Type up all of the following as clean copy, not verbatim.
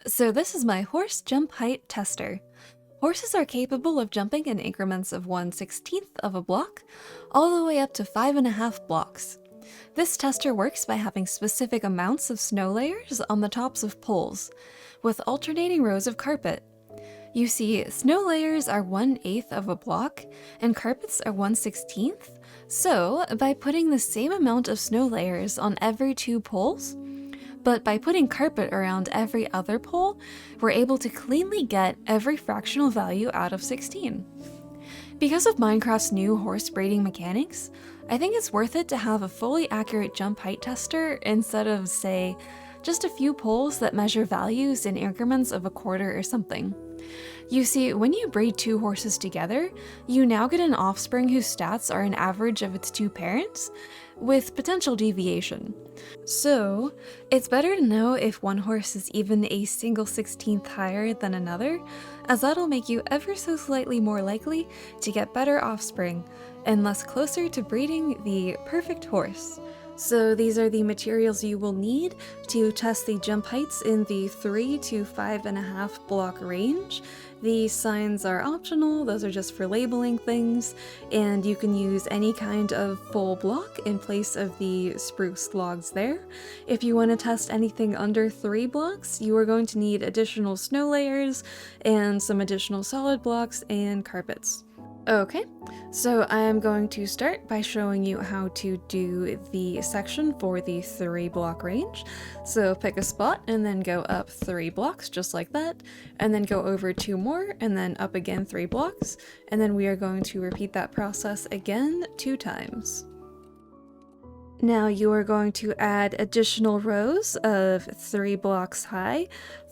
So this is my horse jump height tester. Horses are capable of jumping in increments of 1/16 of a block, all the way up to 5.5 blocks. This tester works by having specific amounts of snow layers on the tops of poles, with alternating rows of carpet. You see, snow layers are 1/8 of a block, and carpets are 1/16, so by putting the same amount of snow layers on every 2 poles, but by putting carpet around every other pole, we're able to cleanly get every fractional value out of 16. Because of Minecraft's new horse braiding mechanics, I think it's worth it to have a fully accurate jump height tester instead of, say, just a few poles that measure values in increments of a quarter or something. You see, when you breed 2 horses together, you now get an offspring whose stats are an average of its 2 parents, with potential deviation. So, it's better to know if one horse is even a single 16th higher than another, as that'll make you ever so slightly more likely to get better offspring, and less closer to breeding the perfect horse. So these are the materials you will need to test the jump heights in the 3 to 5.5 block range. The signs are optional, those are just for labeling things, and you can use any kind of full block in place of the spruce logs there. If you want to test anything under 3 blocks, you are going to need additional snow layers and some additional solid blocks and carpets. Okay, so I'm going to start by showing you how to do the section for the 3 block range. So pick a spot and then go up 3 blocks just like that, and then go over 2 more and then up again 3 blocks, and then we are going to repeat that process again 2 times. Now you are going to add additional rows of 3 blocks high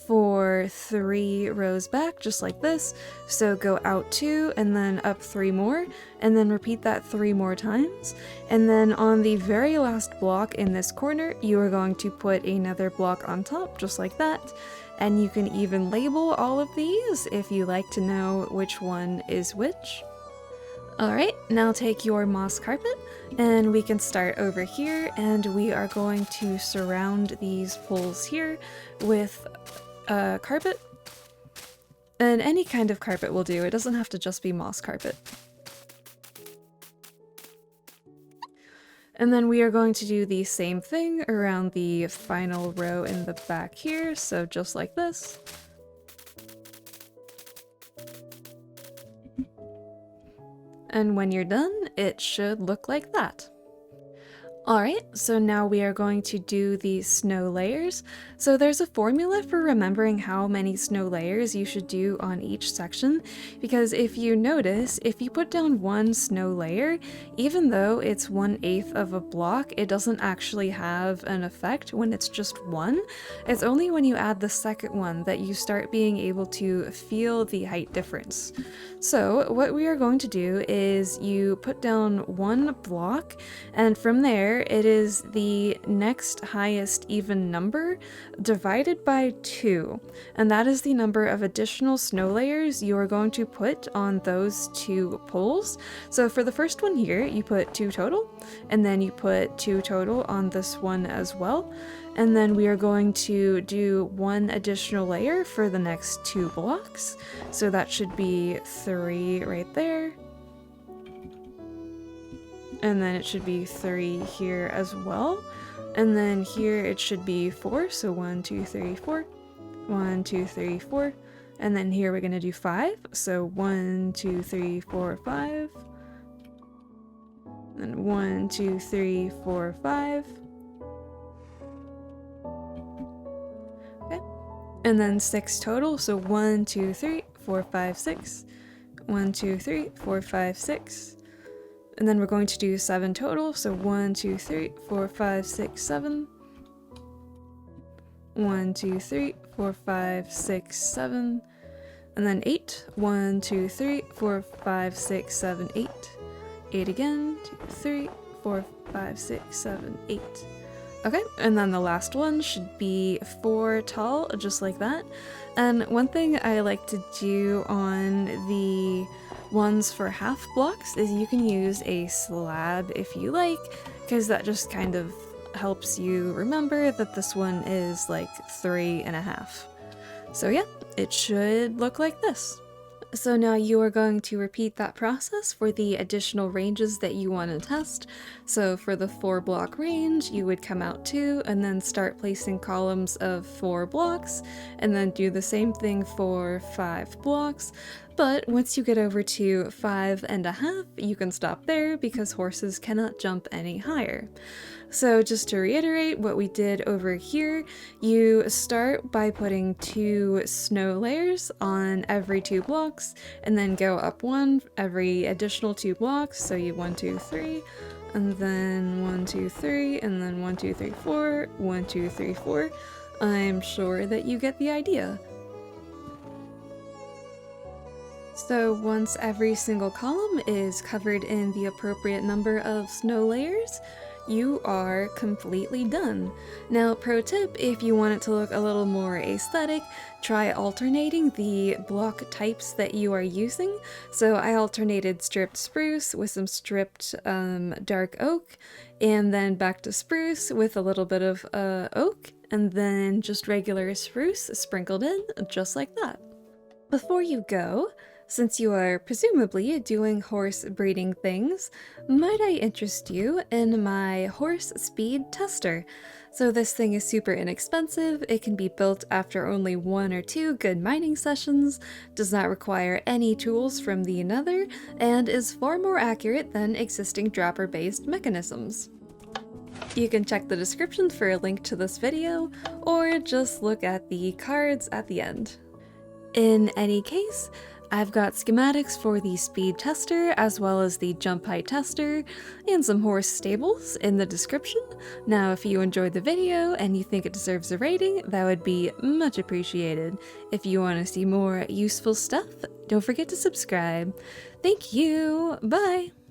for 3 rows back, just like this. So go out 2 and then up 3 more, and then repeat that 3 more times. And then on the very last block in this corner, you are going to put another block on top, just like that. And you can even label all of these if you like to know which one is which. Alright, now take your moss carpet, and we can start over here, and we are going to surround these poles here with carpet. And any kind of carpet will do, it doesn't have to just be moss carpet. And then we are going to do the same thing around the final row in the back here, so just like this. And when you're done, it should look like that. Alright, so now we are going to do the snow layers. So there's a formula for remembering how many snow layers you should do on each section, because if you notice, if you put down 1 snow layer, even though it's 1/8 of a block, it doesn't actually have an effect when it's just 1. It's only when you add the second one that you start being able to feel the height difference. So what we are going to do is you put down 1 block, and from there it is the next highest even number divided by 2, and that is the number of additional snow layers you are going to put on those 2 poles. So for the first one here, you put 2 total, and then you put 2 total on this one as well. And then we are going to do 1 additional layer for the next 2 blocks. So that should be 3 right there. And then it should be 3 here as well. And then here it should be 4. So 1, 2, 3, 4. 1, 2, 3, 4. And then here we're going to do 5. So 1, 2, 3, 4, 5. And 1, 2, 3, 4, 5. And then 6 total, so 1, 2, 3, 4, 5, 6. 1, 2, 3, 4, 5, 6. And then we're going to do 7 total, so 1, 2, 3, 4, 5, 6, 7. 1, 2, 3, 4, 5, 6, 7. And then 8. 1, 2, 3, 4, 5, 6, 7, 8. 8 again. 2, 3, 4, 5, 6, 7, 8. Okay, and then the last one should be 4 tall, just like that. And one thing I like to do on the ones for half blocks is you can use a slab if you like, because that just kind of helps you remember that this one is like 3.5. So yeah, it should look like this. So now you are going to repeat that process for the additional ranges that you want to test. So for the 4-block range, you would come out 2 and then start placing columns of 4 blocks, and then do the same thing for 5 blocks. But once you get over to 5.5, you can stop there because horses cannot jump any higher. So just to reiterate what we did over here, you start by putting 2 snow layers on every 2 blocks, and then go up 1 every additional 2 blocks. So you 1, 2, 3, and then 1, 2, 3, and then 1, 2, 3, 4, 1, 2, 3, 4. I'm sure that you get the idea. So once every single column is covered in the appropriate number of snow layers, you are completely done. Now, pro tip, if you want it to look a little more aesthetic, try alternating the block types that you are using. So I alternated stripped spruce with some stripped dark oak, and then back to spruce with a little bit of oak, and then just regular spruce sprinkled in, just like that. Before you go, since you are presumably doing horse breeding things, might I interest you in my horse speed tester? So this thing is super inexpensive, it can be built after only 1 or 2 good mining sessions, does not require any tools from the nether, and is far more accurate than existing dropper-based mechanisms. You can check the description for a link to this video, or just look at the cards at the end. In any case, I've got schematics for the speed tester as well as the jump height tester and some horse stables in the description. Now if you enjoyed the video and you think it deserves a rating, that would be much appreciated. If you want to see more useful stuff, don't forget to subscribe. Thank you! Bye!